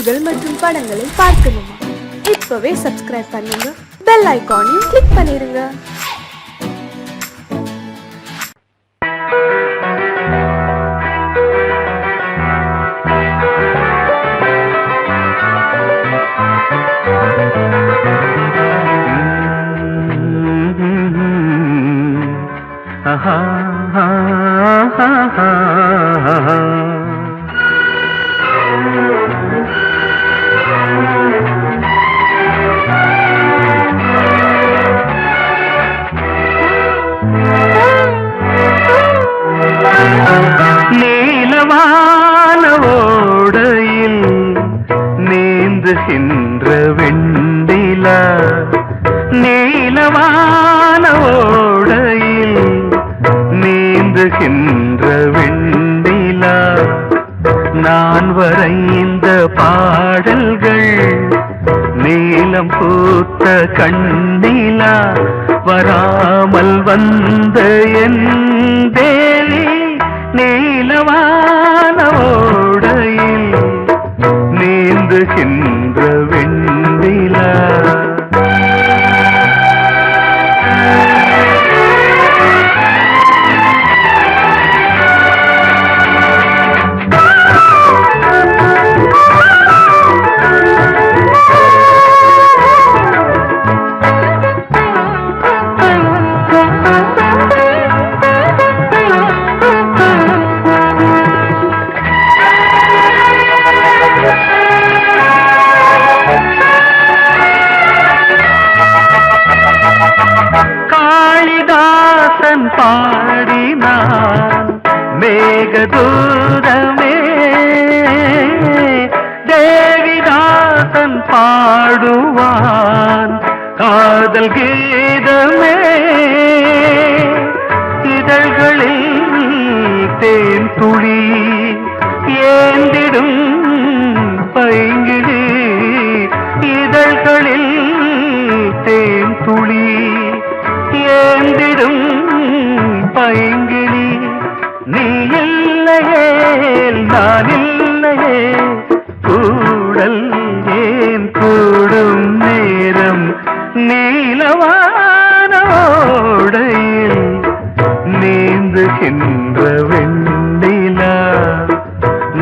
பாடல்கள் மற்றும் படங்களை பார்க்கணுமா? இப்பவே சப்ஸ்கிரைப் பண்ணுங்க, பெல் ஐகானையும் கிளிக் பண்ணிருங்க. நீலவான ஓடையில் நீந்துகின்ற வெண்ணிலா, நீலவான ஓடையில் நீந்துகின்ற வெண்ணிலா, நான் வரைந்த பாடல்கள் நீலம் பூத்த கண்ணிலா, வராமல் வந்த என் தேவி நீலவான ஓடையில் நீந்துகின்ற வெண்ணிலா. காளிதாசன் பாடினான் மேகதூதமே, தேவிதாசன் பாடுவான் காதல் கீதமே, இதழ்களில் தேன் துளி ஏந்திடும் பைங்கிழி, இதழ்களில் தேன் துளி ஏந்திடும் பைங்கிளி, நீ இல்லையே நான் இல்லையே கூடல் ஏன் கூடும் நேரம், நீலவான ஓடையில் நீந்துகின்ற வெண்ணிலா,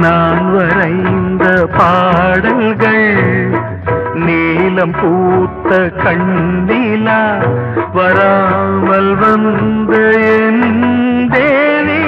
நான் வரைந்த பாடல்கள் நீலம் பூத்த கண்ணிலா, வராமல் வந்த என் தேவி.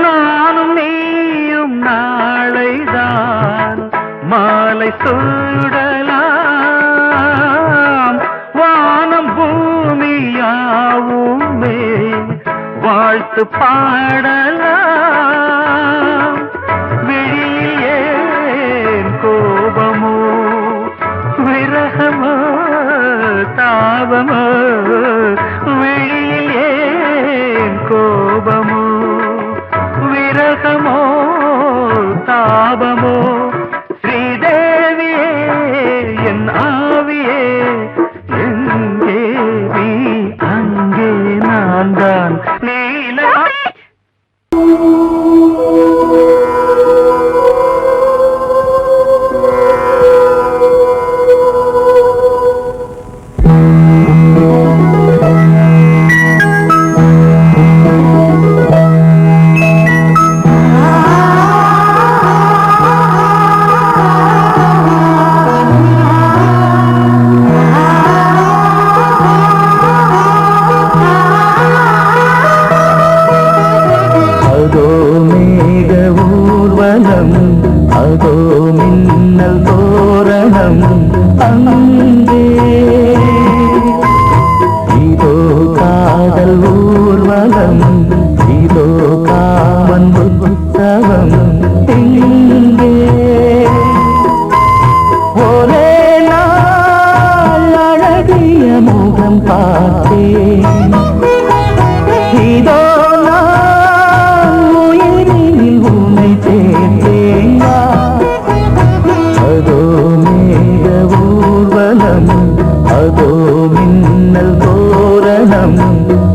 நானும் நீயும் நாளைதான் மாலை சூடலாம், வானம் பூமியாவுமே வாழ்த்து பாடலாம், விழியில் ஏன் கோபமோ விரகமோ தாபமோ, விழியில் ஏன் கோபமோ விரகமோ தாபமோ, ஸ்ரீதேவியே என் ஆவியே எங்கே நீ அங்கே நான் தான் நீல.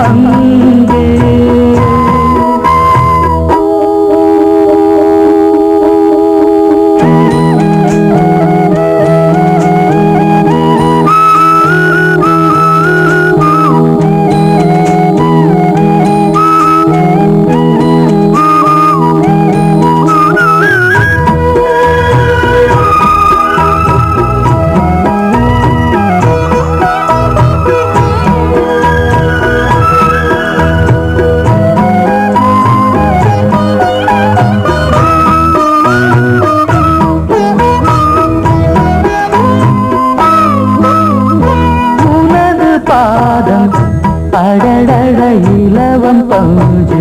அங்கே. அடடட இலவம் பஞ்சு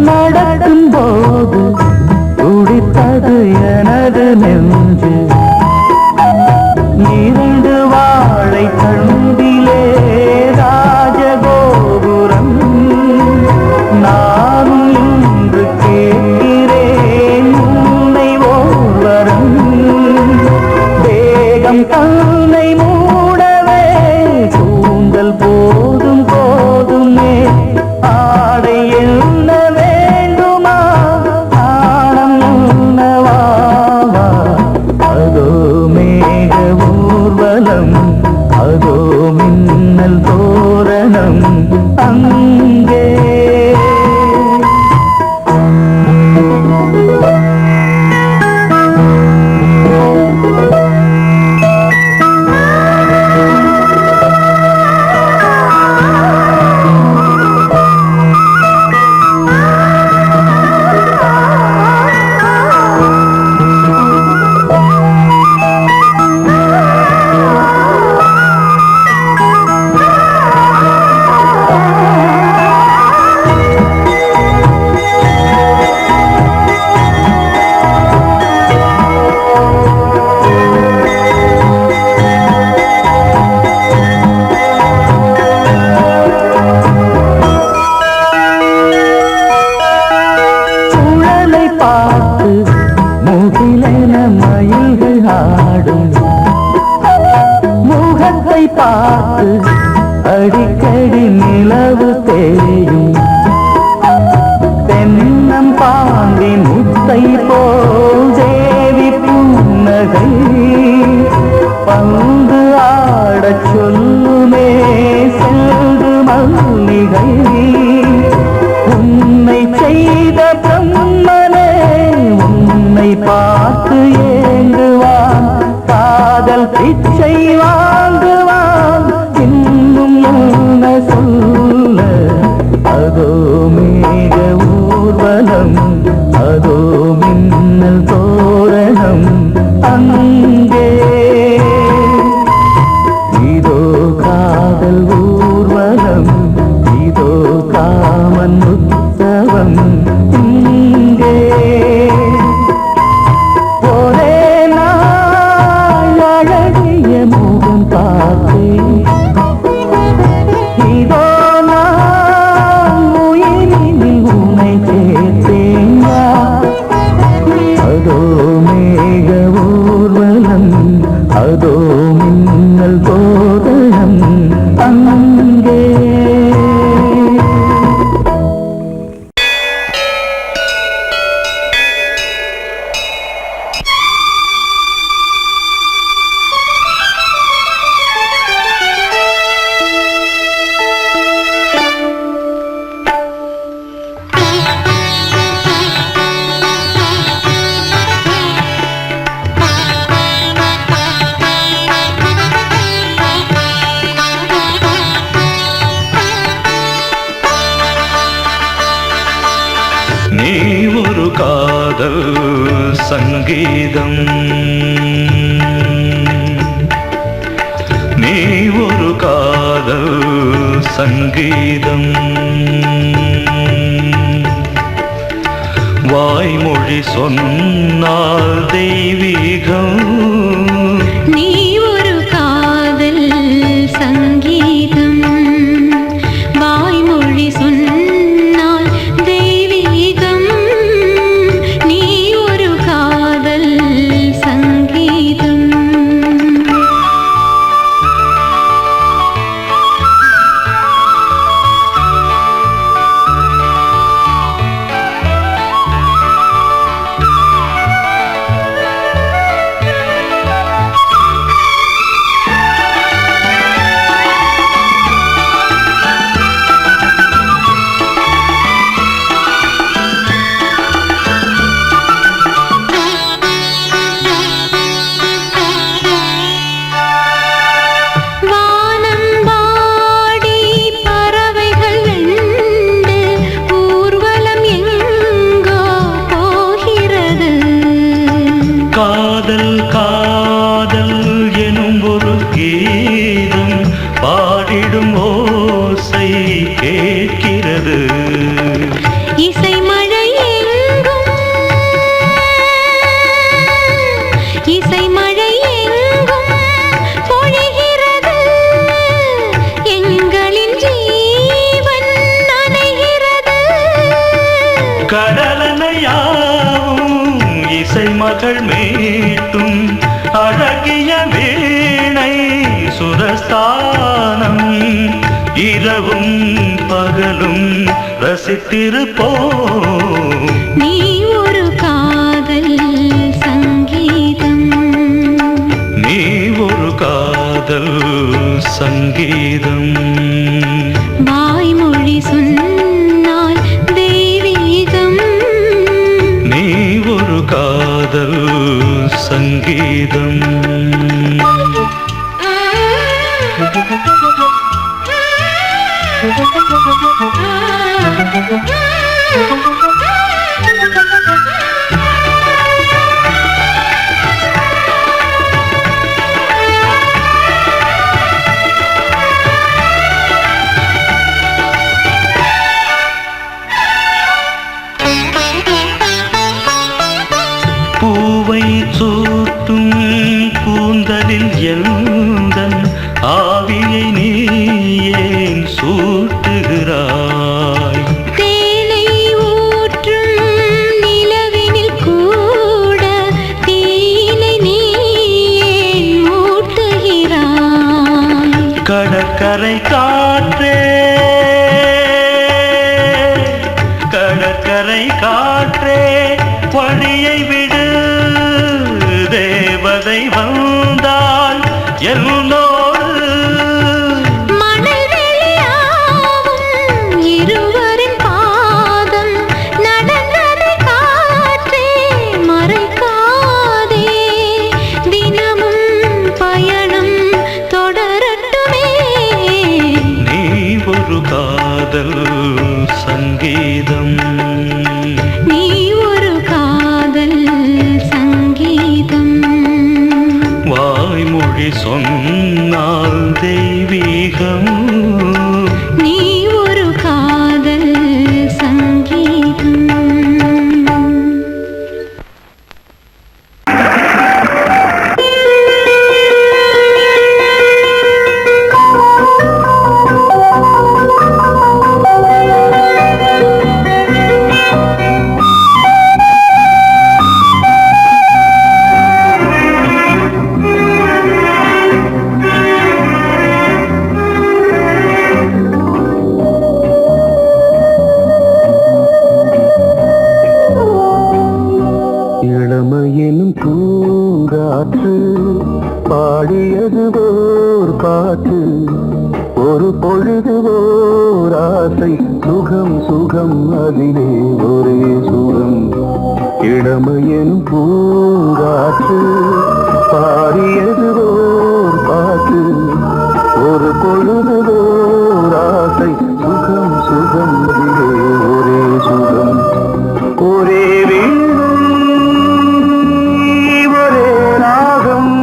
நடக்கும் போது துடித்தது எனது நெஞ்சு. இரண்டு வாழை தண்டிலே ராஜகோபுரம் நானும் இன்று கேட்கிறேன் உன்னை ஓர்வரம். வேகம் தன்னை மூடவே கூந்தல் போதும் போதுமே ஆடை என்ன வேண்டுமா ஆடம் என்னவாவா. அதோ மேக ஊர்வலம் அதோ மின்னல் தோரணம் அங்கே. முகிலென மயில்கள் ஆடும் முகத்தை பார்த்து அடிக்கடி நிலவு தேயும். தென்னம் பாண்டி முத்தை போல் தேவி புன்னகை பந்து ஆடச் சொல்லுமே செல்து மல்லிகை. உன்னை செய்த பிரம்மனே உன்னை பார்த்து ஏங்குவான் காதல் பிச்சை வாங்குவான். இன்னும் என்ன சொல்ல அதோ மேக ஊர்வலம் அதோ மின்னல் தோரணம் அங்கே. இதோ காதல் ஊர்வலம் இதோ காமன் உற்சவம் இங்கே. ஒரே நாள் அழகிய முகம் பார்த்தேன் இதோ நான் உயிரினில் உன்னை சேர்த்தேன். அதோ மேக ஊர்வலம் அதோ மின்னல் தோரணம் அங்கே. நீ ஒரு காதல் சங்கீதம் நீ ஒரு காதல் சங்கீதம். வாய்மொழி சொன்னால் தெய்வீகம். நீ ஒரு காதல் சங்கீதம் வாய்மொழி சொன்னால் தெய்வீகம். நீ ஒரு காதல் சங்கீதம். கேட்கிறது. இசை மழை எங்கும் இசை மழை எங்கும் பொழிகிறது. எங்களின் ஜீவன் நனைகிறது. கடலனையாவும் இசை மகள் மீட்டும் அழகிய வீணை சுரஸ்தானம். இரவும் பகலும் ரசித்திருப்போம். நீ ஒரு காதல் சங்கீதம். நீ ஒரு காதல் சங்கீதம். வாய்மொழி சொன்னால் தெய்வீகம். நீ ஒரு காதல் சங்கீதம். பூவை சூட்டும் கூந்தலில் எந்தன் ஆவியை நீ ஏன் சூட்டுகிறாய்? தேனை ஊற்றும் நிலவினில் கூட தீனை நீ ஏன் மூட்டுகிறாய்? கடற்கரை காற்றே, கடற்கரை காற்றே வழியை விடு. தேவதை வந்தால் என்னோடு மணல் வெளியாகும் இருவரின் பாதம் நடந்ததை காற்றே மறைக்காதே. தினமும் பயணம் தொடரட்டுமே. நீ ஒரு காதல் சங்கீதம். நீ ஒரு காதல் சங்கீதம். வாய்மொழி சொன்னால் தெய்வீகம். நீ ஒரு காதல் சங்கீதம். இளமையினும் பூங்காற்று பாடியது ஓர் பாட்டு. ஒரு பொழுது ஓர் ஆசை சுகம் சுகம் அதிலே ஒரே சுகம். இளமையினும் பூங்காற்று பாடியது ஓர் பாட்டு. ஒரு பொழுது ஓர் ஆசை சுகம் சுகம் அதிலே ஒரே சுகம். ஒரே வீடும் ஒரே ராகம்.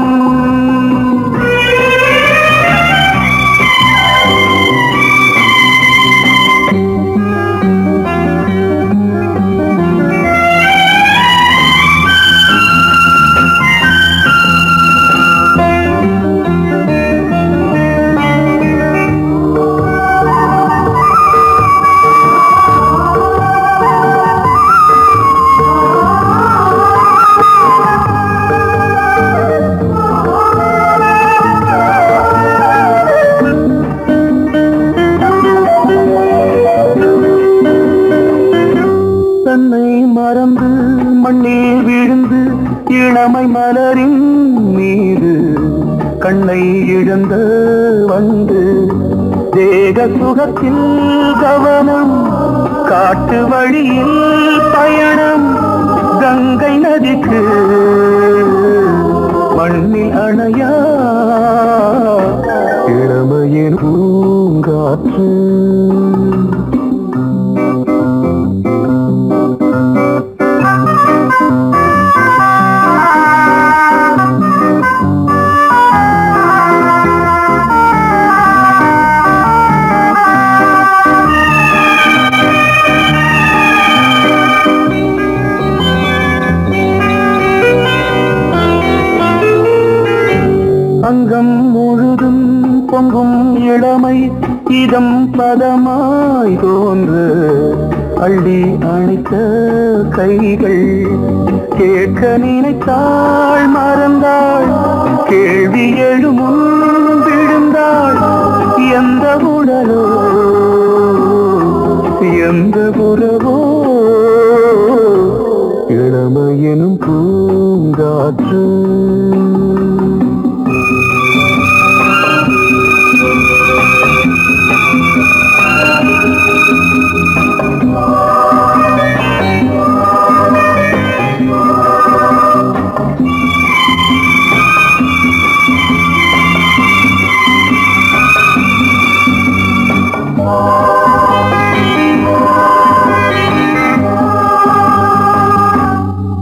தன்னை மறந்து மண்ணில் விழுந்து இளமை மலரின் மீது கண்ணை இழந்த வந்து தேக சுகத்தில் கவனம். காட்டு வழியில் பயணம். கங்கை நதிக்கு மண்ணில் அணையா இளமையின் பூங்காற்று. நெஞ்சம் பதமாய் தோன்று அள்ளி அணைத்த கைகள் கேட்க நினைத்தாள் மறந்தாள் கேள்வி எழுமுன் விழுந்தாள் எந்த உடலோ எந்த உறவோ இளமையெனும் பூங்காற்று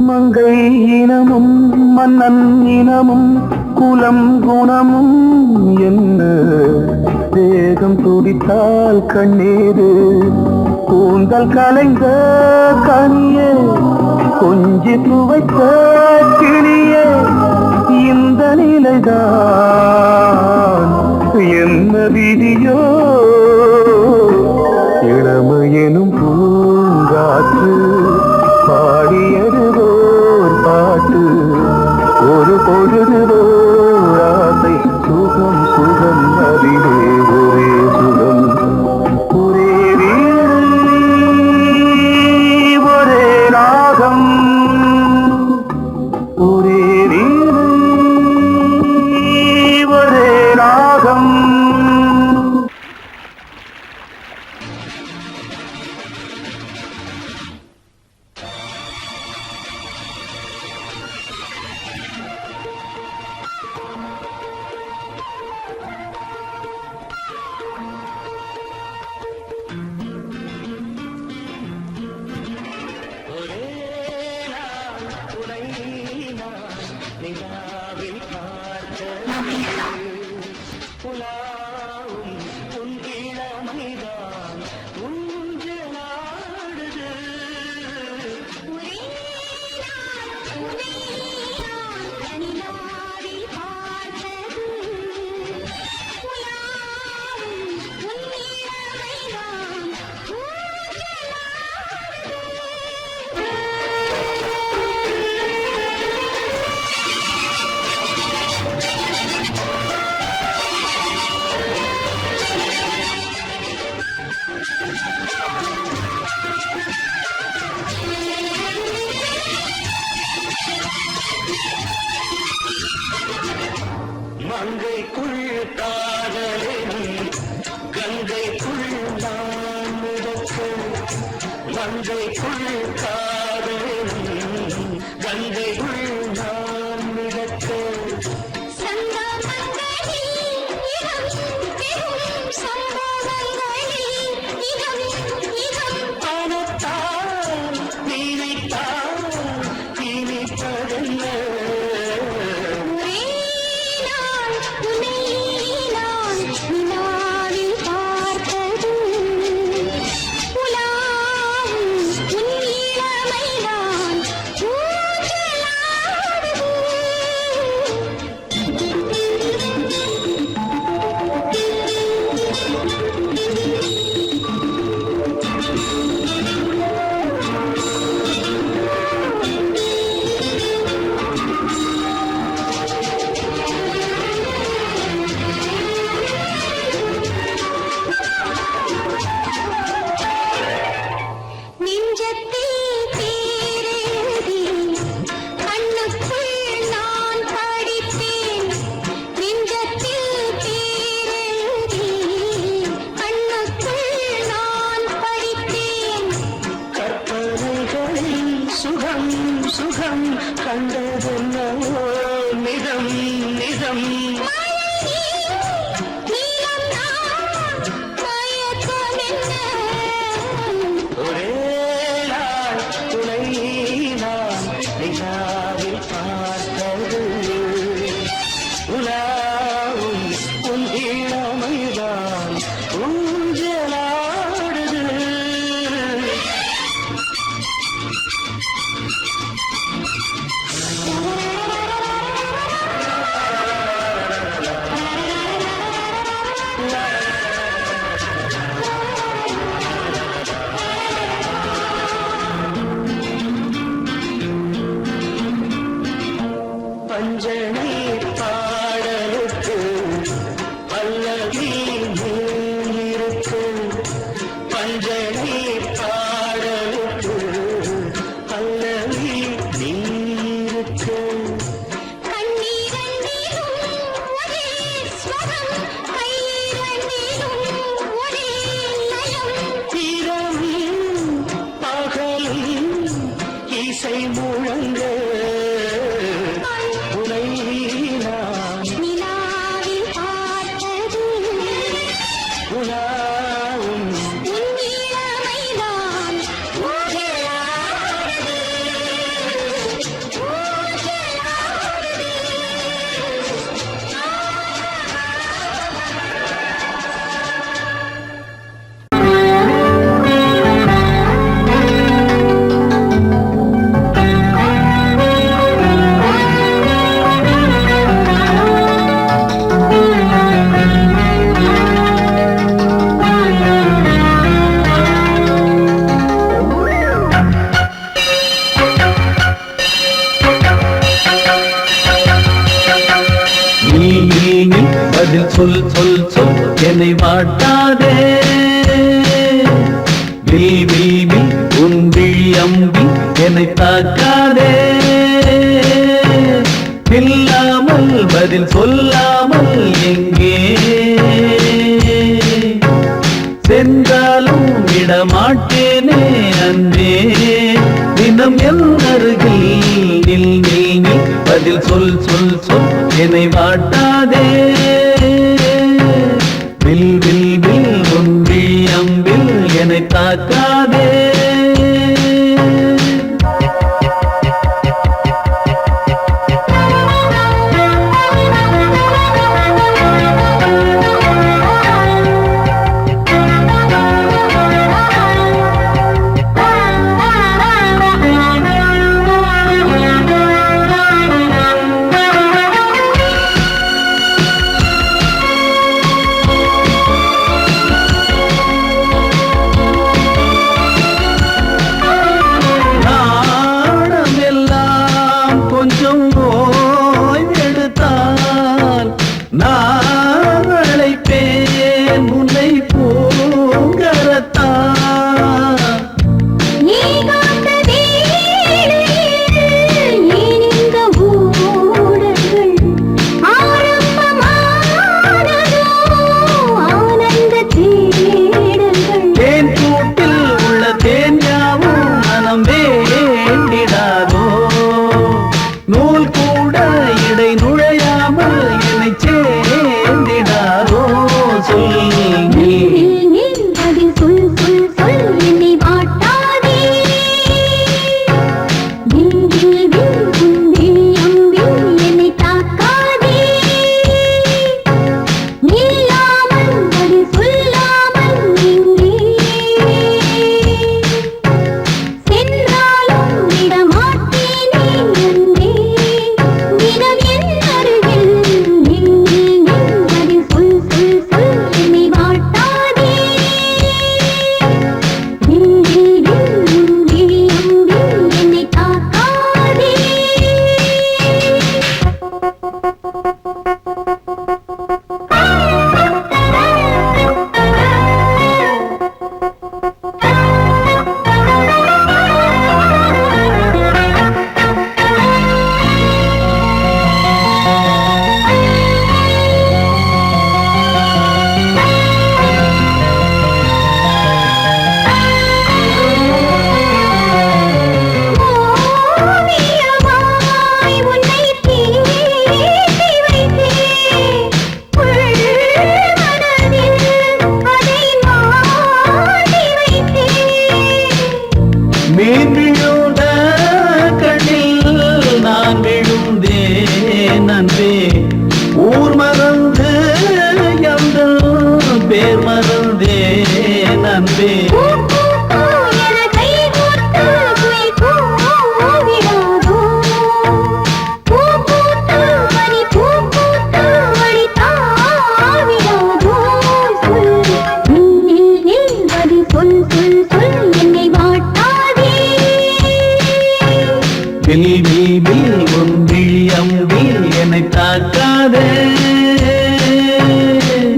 மங்கை இனமும் மன்னன் இனமும் குலம் குணமும் என்ன தேகம் துடித்தால் கண்ணீரு கூந்தல் கலைந்த கனியே கொஞ்சி துவைத்த கிளியே இந்த நிலைதான் என்ன விதியோ இளமையெனும் பூங்காற்று பாடியதுவோர் பாட்டு ஒரு பொழுதுவோர் ஆசை சுகம் சுகம் அதிலே ஒரே சுகம் ஒரே வீணை ஒரே ராகம் ஒரே வீணை ஒரே ராகம் மங்கைக்குள் காதலின் கங்கைக்குள் நான் மிதக்க மங்கைக்குள் காதலின் கங்கைக்குள் நான் மிதக்க பணத்தால் நினைத்தால் இனிப்பதென்ன கண்களை பாடலுக்கு பல்லவி நீருக்கு இரவும் பகலும் இசை முழங்க உனை நான் உலாவும் பதில் சொல் சொல் சொல் என்னை வாட்டாதே வில் வில் வில் உன் விழி அம்பி என்னை தாக்காதே இல்லாமல் பதில் சொல்லாமல் எங்கே சென்றாலும் விடமாட்டேனே அன்றே தினம் என் அருகில் நில் நில் நில் பதில் சொல் சொல் சொல் என்னை வாட்டாதே வில் வில் வில் ஒன்றி அம்பில் என்னை தாக்காதே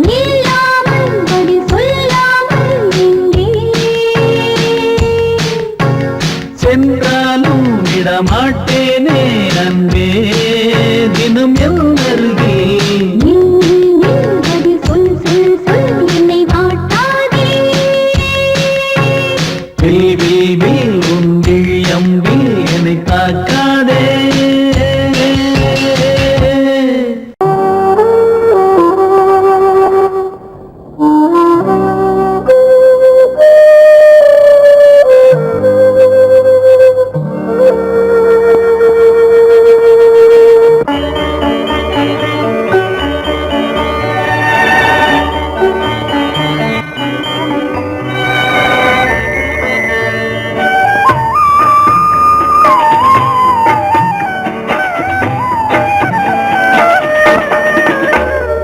நில்லாமல் பதில் சொல்லாமல் எங்கே மாட்டேனே அன்பே தினம் என் அருகில் சொல் சொல் சொல் என்னை வாட்டாதே வில் வில் வில் உன் விழியம்பில் என்னை தாக்காதே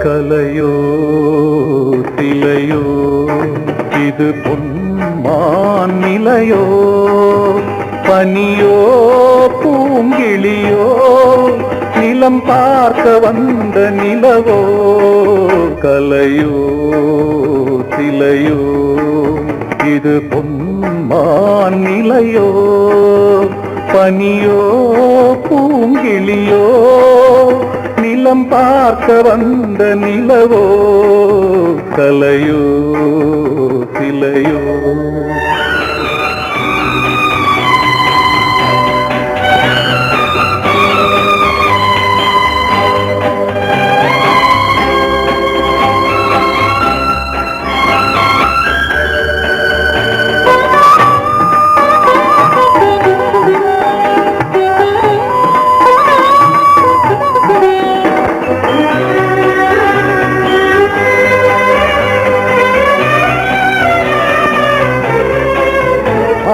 கலையோ சிலையோ இது பொன்மான் நிலையோ பனியோ பூங்கிளியோ நிலம் பார்க்க வந்த நிலவோ கலையோ சிலையோ இது பொன்மான் நிலையோ பனியோ பூங்கிளியோ நிலம் பார்க்க வந்த நிலவோ கலையோ சிலையோ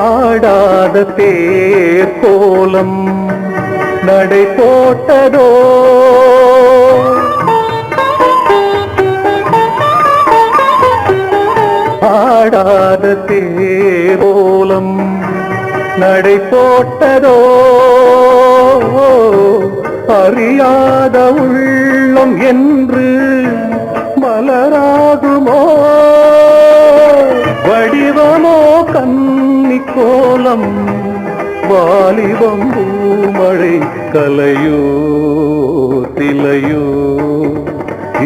ஆடாத தேர் கோலம் நடை போட்டதோ ஆடாத தேர் கோலம் நடை போட்டதோ அறியாத உள்ளம் என்று மலராகுமோ வடிவமோ கன்னி கோலம் வாலிபம் பூமழை கலையோ திலையோ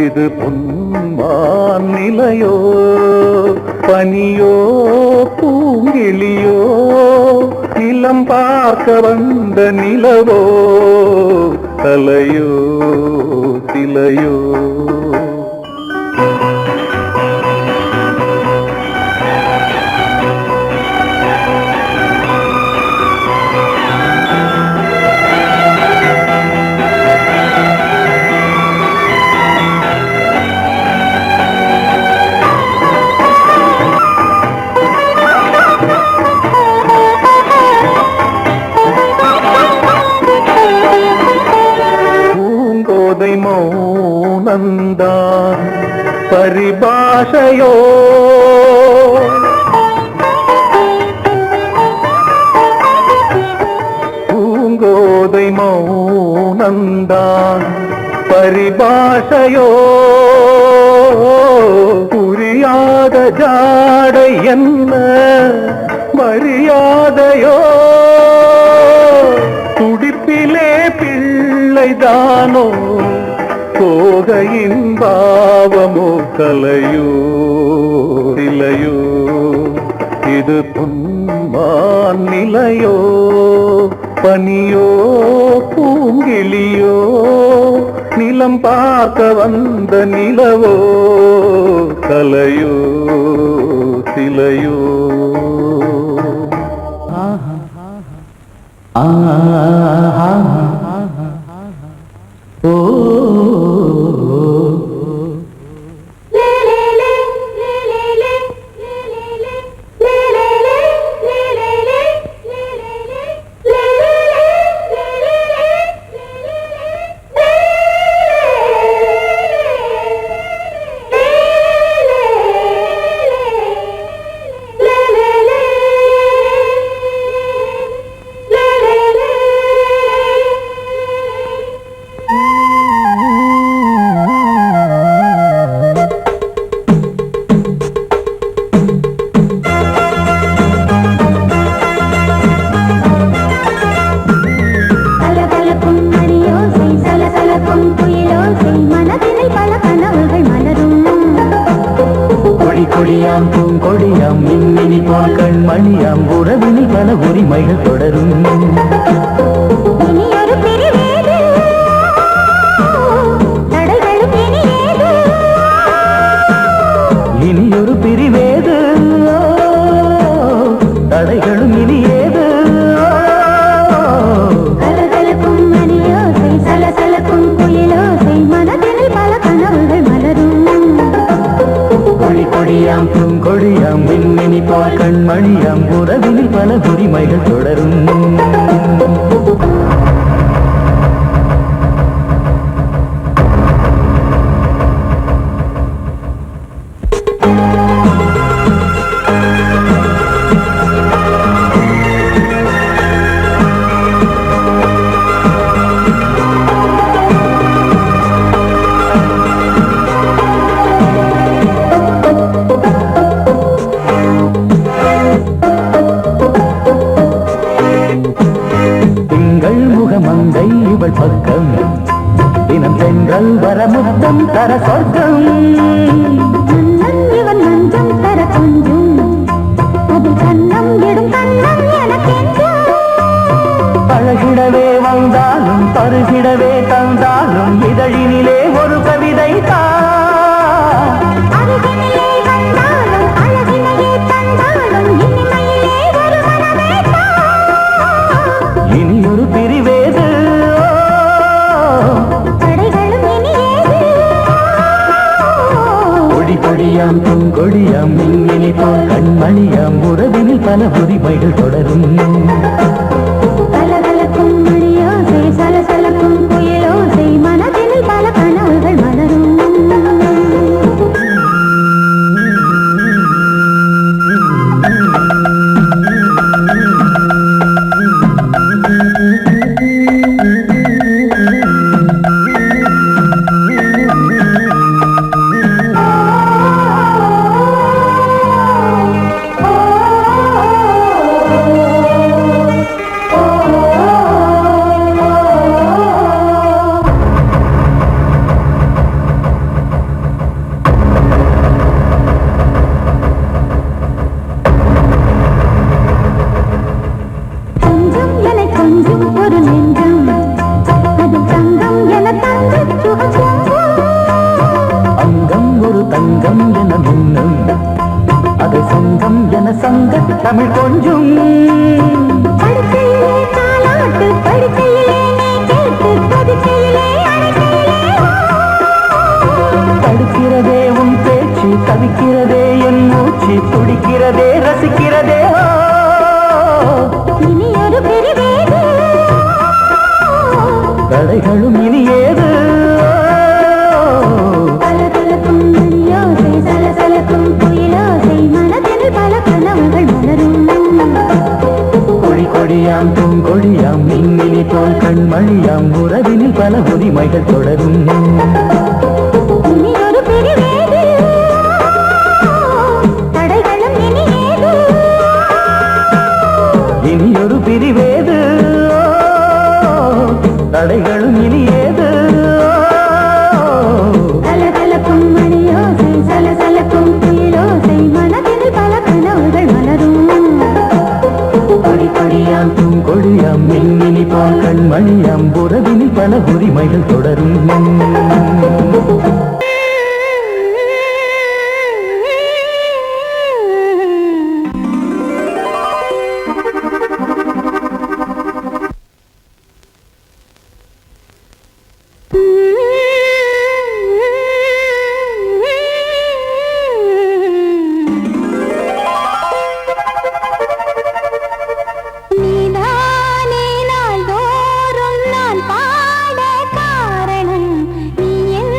இது பொன்மான் நிலையோ பனியோ பூங்கிளியோ நிலம் பார்க்க வந்த நிலவோ கலையோ திலையோ பூங்கோதை மௌனந்தான் பரிபாஷையோ பூங்கோதை மௌனந்தான் பரிபாஷையோ புரியாத ஜாடை என்ன மரியாதையோ துடிப்பிலே பிள்ளைதானோ தோகையின் பாவமோ கலையோ இலையோ இது பொன்மான் நிலையோ பனியோ பூங்கிளியோ நிலம் பார்க்க வந்த நிலவோ கலையோ சிலையோ ஓ போல் கண்மணியாம் உறவினில் பல உரிமைகள் தொடரும். இனி ஒரு பிரிவேது தடைகளும் இனி ஏது. இனி ஒரு பிரிவேது தடைகளும் இனி ஏது. கலகலக்கும் மணியோசை சலசலக்கும் குயிலோசை மனதினில் பல கனவுகள் மலரும். கொடி கொடியாம் பூங்கொடியாம் மின்மினி போல் கண்மணியாம் உறவினில் பல உரிமைகள் தொடரும். திங்கள் முகமங்கை இவள் பக்கம் தினம் சென்றல் வரமுத்தம் தர சொர்க்கம். மன்னன் இவன் மஞ்சம் தர கொஞ்சும் அதில் கண்ணம் இடும் கண்ணம் எனக்கென்றும். பழகிடவே வந்தாலும் பருகிடவே தந்தாலும் இதழினிலே ஒரு கவிதை தான். அருகினிலே வந்தாலும் அழகினையே தந்தாலும் இனிமையிலே ஒரு மனமே தான். இனி ஒரு பிரிவேது தடைகளும் இனி ஏது. கொடி கொடியாம் பூங்கொடியாம் மின்மினி போல் கண்மணியாம் உறவினில் பல உரிமைகள் தொடரும். கலகலக்கும் மணியோசை சலசலக்கும் குயிலோசை மனதினில் பல கனவுகள் மலரும். கொஞ்சம் என கொஞ்சம் ஒரு நெஞ்சம் அது தங்கம் என தங்க சுகம். அங்கம் ஒரு தங்கம் என மின்னும் அது சங்கம் என சங்க தமிழ் கொஞ்சும். படுக்கையிலே தாலாட்டு படுக்கையிலே நீ கேட்டு படுக்கையிலே அழைக்கையிலே தடுக்கிறதே உன் பேச்சு தவிக்கிறதே என் மூச்சு துடிக்கிறதே ரசிக்கிறதே. இனி ஒரு பிரிவேது தடைகளும் இனி ஏது. கலகலக்கும் மணியோசை சலசலக்கும் குயிலோசை மனதினில் பல கனவுகள் மலரும். கொடி கொடியாம் பூங்கொடியாம் மின்மினி போல் கண்மணியாம் உறவினில் பல உரிமைகள் தொடரும். இனி ஒரு பிரிவேது தடைகளும் இனி ஏது. இனி ஒரு பிரிவேது தடைகளும் இனி ஏது. கலகலக்கும் மணியோசை சலசலக்கும் குயிலோசை மனதினில் பல கனவுகள் மலரும். கொடி கொடியாம் பூங்கொடியாம் மின்மினி போல் கண்மணியாம் உறவினில் பல உரிமைகள் தொடரும். நீதானே நாள்தோறும் நான் பாட காரணம். நீ என்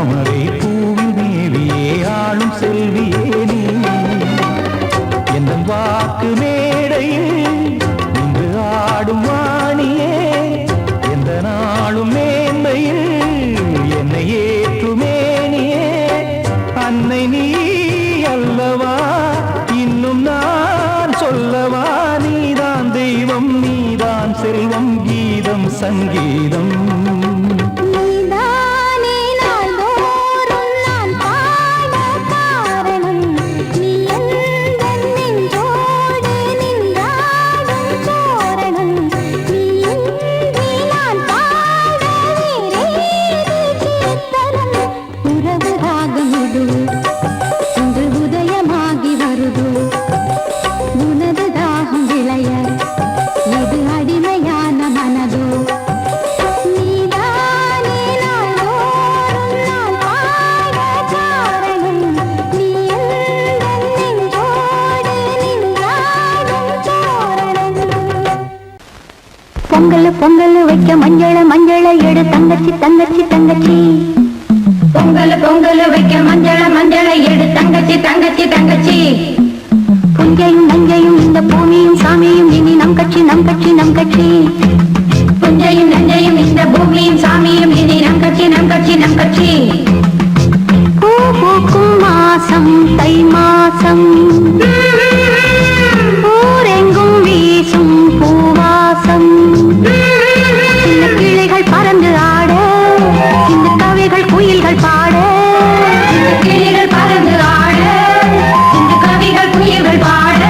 தாமரை பூவில் மேவியே ஆளும் செல்வியே நீ என் வாக்கு மேடையில் நின்று ஆடும் வாணியே எந்த நாளும் மேன்மையில் என்னை ஏற்றுமேனியே அன்னை நீ அல்லவா இன்னும் நான் சொல்லவா நீதான் தெய்வம் நீதான் செல்வம் கீதம் சங்கீதம் நீதானே நாள்தோறும் நான் பாட காரணம் நீ எந்தன் நெஞ்சோடு நின்றாடும் தோரணம் நீ இன்றி நான் பாட வேறேது கீர்த்தனம் உறவு ராகமிது இன்று உதயமாகி வருது உனது தாகம் விளைய இது அடிமையான மனதோ நீதானே நாள்தோறும் நான் பாட காரணம் நீ எந்தன் நெஞ்சோடு நின்றாடும் தோரணம் பொங்கல் பொங்கல் வைக்க மஞ்சள மஞ்சள எடு தங்கச்சி தங்கச்சி தங்கச்சி பொங்கல் பொங்கல் வைக்க மஞ்சள மஞ்சள எடு தங்கச்சி தங்கச்சி தங்கச்சி புஞ்சையும் நஞ்சையும் இந்த பூமியும் சாமியும் இனி நம் கட்சி நம் கட்சி நம் கட்சி புஞ்சையும் நஞ்சையும் இந்த பூமியும் சாமியும் இனி நம் கட்சி நம் கட்சி நம் கட்சி பூ பூக்கும் மாசம் தை மாசம் ஊரெங்கும் வீசும் பூவாசம் சின்ன கிளைகள் பறந்து ஆட இந்த கவிகள் குயில்கள் பாட இந்த கிளைகள் பறந்து ஆட இந்த கவிகள் குயில்கள் பாட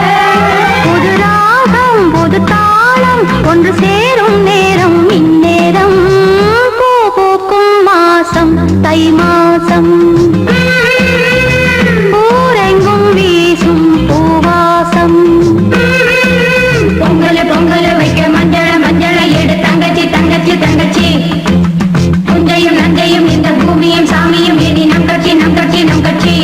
புது ராகம் புது தாளம் ஒன்று சேரும் நேரம் இந்நேரம் பூ பூக்கும் மாசம் தை மாசம் ஊரெங்கும் வீசும் பூவாசம் பொங்கல் பொங்கல் வைக்க மஞ்சள மஞ்சள எடு தங்கச்சி தங்கச்சி தங்கச்சி புஞ்சையும் நஞ்சையும் இந்த பூமியும் சாமியும் இனி நம் கட்சி நம் கட்சி நம் கட்சி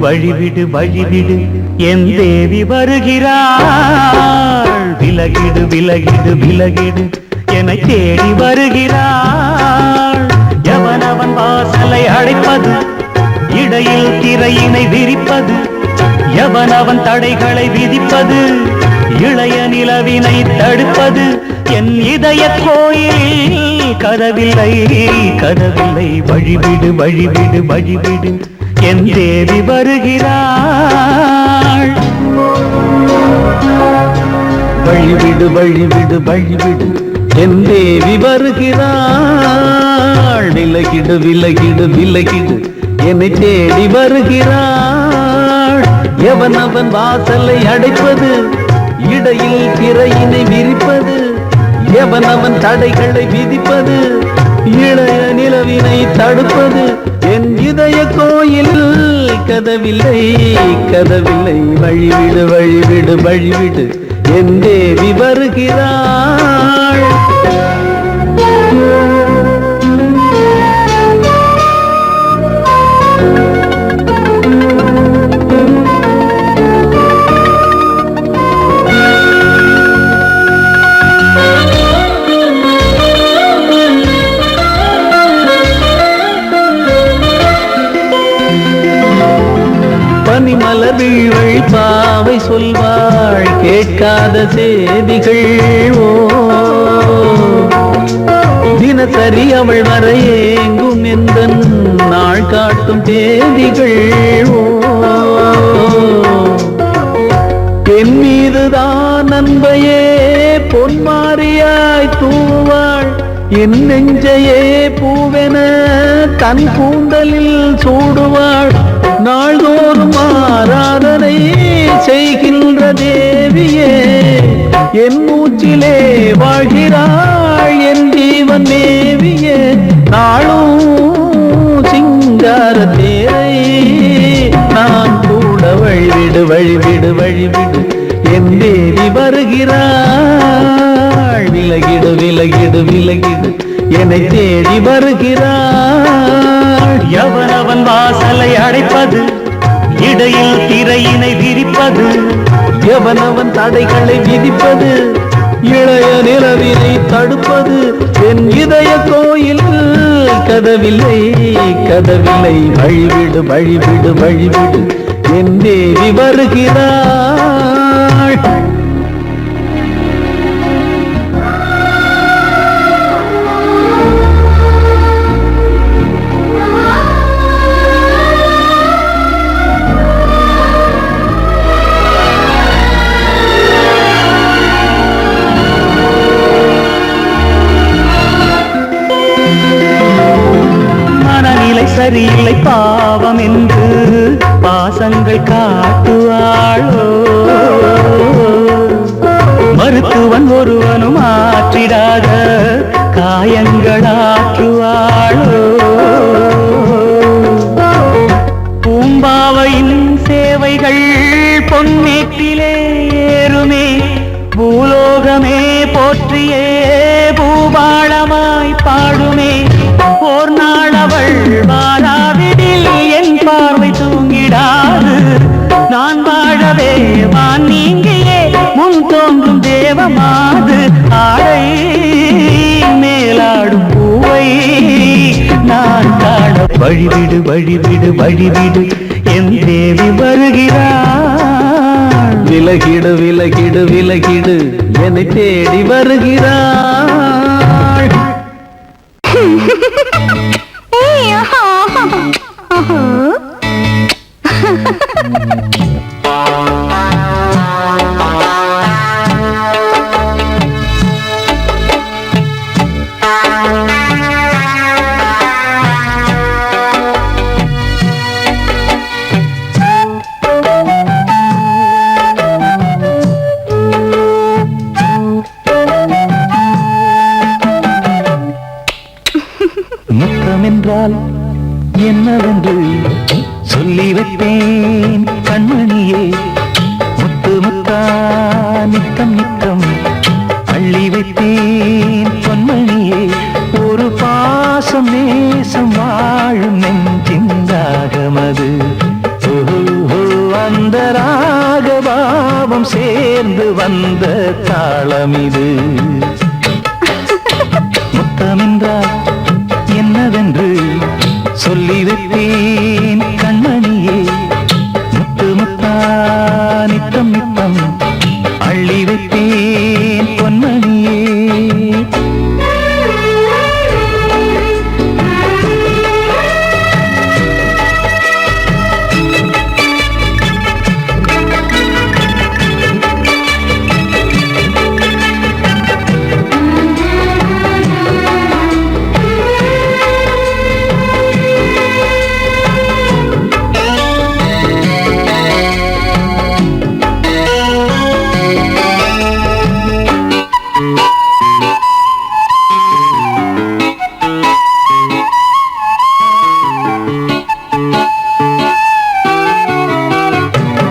வழிவிடு வழிவிடு வழிவிடு என் தேவி வருகிறாள். விலகிடு விலகிடு விலகிடு என்னை தேடி வருகிறாள். எவனவன் வாசலை அடைப்பது, இடையில் திரையினை விரிப்பது, எவனவன் தடைகளை விதிப்பது, இளைய நிலவினை தடுப்பது, என் இதய கோயில் கதவில்லை கதவில்லை. வழிவிடு வழிவிடு வழிவிடு என் தேவி வருகிறாள். வழிவிடு வழிவிடு வழிவிடு என் தேவி வருகிறாள். விலகிடு விலகிடு விலகிடு என்னை தேடி வருகிறாள். எவனவன் வாசலை அடைப்பது, இடையில் திரையினை விரிப்பது, எவனவன் தடைகளை விதிப்பது, இளைய நிலவினை தடுப்பது, என் இதய கோயில் கதவில்லை கதவில்லை. வழிவிடு வழிவிடு வழிவிடு என் தேவி வருகிறாள். பனிமலர் வீழ்வழி பாவை சொல்வாள் கேட்காத செய்திகள். ஓ தினசரி அவள் வர ஏங்கும் எந்த நாள் காட்டும் தேதிகள். ஓ என் மீதுதான் அன்பையே பொன்மாரியாய் தூவாள். என் நெஞ்சையே பூவென தன் கூந்தலில் சூடுவாள். நாள்தோறும் ஆராதனை செய்கின்ற தேவியே, என் மூச்சிலே வாழ்கிறாள் என் ஜீவன் தேவியே. நாளும் சிங்கார தேரை நான் கூட வழிவிடு வழிவிடு வழிவிடு என் தேவி வருகிறாள். விலகிடு விலகிடு விலகிடு என்னை தேடி வருகிறாள். எவனவன் வாசலை அடைப்பது, இடையில் திரையினை விரிப்பது, எவனவன் தடைகளை விதிப்பது, இளைய நிலவினை தடுப்பது, என் இதய கோயில் கதவில்லை கதவில்லை. வழிவிடு வழிவிடு வழிவிடு என் தேவி வருகிறாள். சரியில்லை பாவம் என்று பாசங்கள் காட்டுவாளோ. மருத்துவன் ஒருவனும் ஆற்றிடாத காயங்களாற்றுவாளோ. பூம்பாவையின் சேவைகள் பொன்னேட்டிலே ஏறுமே, பூலோகமே போற்றியே பூபாளமாய் பாடுமே. ஓர் நாள் அவள் வாராவிடில் என் பார்வை தூங்கிடாது. நான் வாழவே வான் நீங்கியே முன் தோன்றும் தேவமாது. ஆடை மேலாடும் பூவை நான் காண வழிவிடு வழிவிடு வழிவிடு என் தேவி வருகிறாள். விலகிடு விலகிடு விலகிடு என்னை தேடி வருகிறாள். முத்தமென்றால் என்னவென்று சொல்லி வைத்தேன் கண்மணியே. முத்து முத்தா நித்தம் நித்தம் அள்ளி வைத்தேன் பொன்மணியே. ஒரு பாசம் நேசம் வாழும் நெஞ்சின் தாகமது. அந்த ராகபாவம் சேர்ந்து வந்த தாளம் இது. முத்தமென்றால் என்னவென்று சொல்லி வைப்பேன் கண்மணியே. முத்து முத்தா நித்தம் நித்தம் அள்ளி வைப்பேன் பொன்மணியே.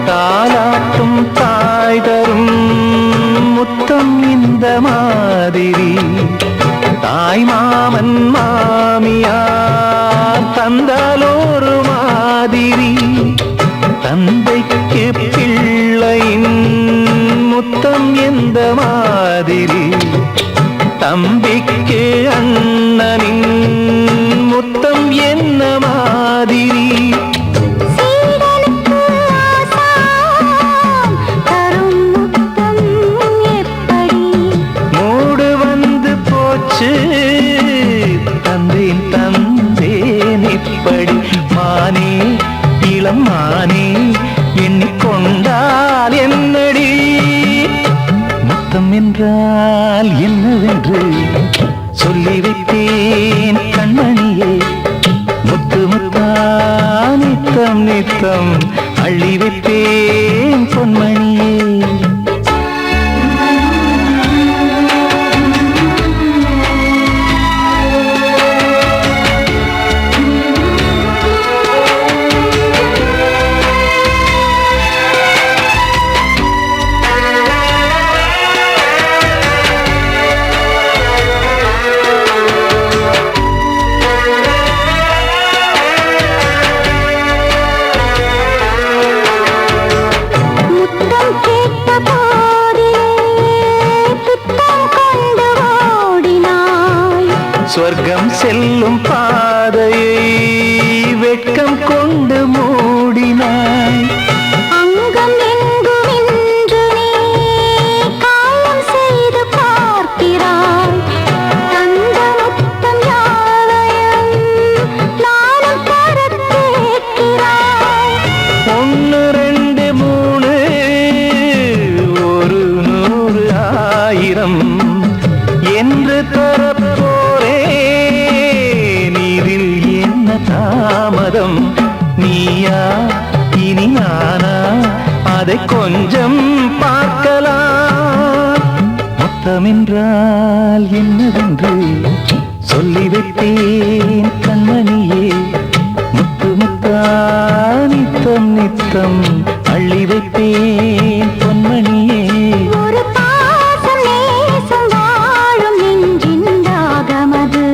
தாலாட்டும் தாய் தரும் முத்தம் இந்த மாதிரி தாய் மாமன் மாமியார் தந்தாலோரு மாதிரி. தந்தைக்கு பிள்ளையின் முத்தம் எந்த மாதிரி தம்பிக்கு அண்ணனின் முத்தம் என்ன மாதிரி. மூடு வந்து போச்சு தந்தேன் தந்தேன் இப்படி. மானே இளம் மானே எண்ணிக்கொண்டால் என்னடி. முத்தம் என்றால் என்னவென்று சொல்லி வைத்தேன் கண்மணியே. முத்து முத்தா நித்தம் நித்தம் அள்ளி வைத்தேன் பொன்மணியே. சொர்க்கம் செல்லும் பாதையை வெட்கம் கொண்டு மூடினாய். அங்கம் எங்கும் இன்று நீ காயம் செய்து பார்க்கிறாய். தந்த முத்தம் யாவையும் நானும் தர கேட்கிறாய். 1 2 3 1 100 1000 என்று தரப்போரே. நீரில் என்ன தாமதம் நீயா இனி நானா அதை கொஞ்சம் பார்க்கலாம். முத்தமென்றால் என்னவென்று சொல்லி வைத்தேன் கண்மணியே. முத்து முத்தா நித்தம் நித்தம் அள்ளி வைப்பேன் பொன்மணியே. ஒரு பாசம் நேசம் வாழும் நெஞ்சின் ராகமது.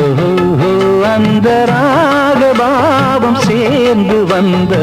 ஓஹோ அந்த ராகபாவம் சேர்ந்து வந்த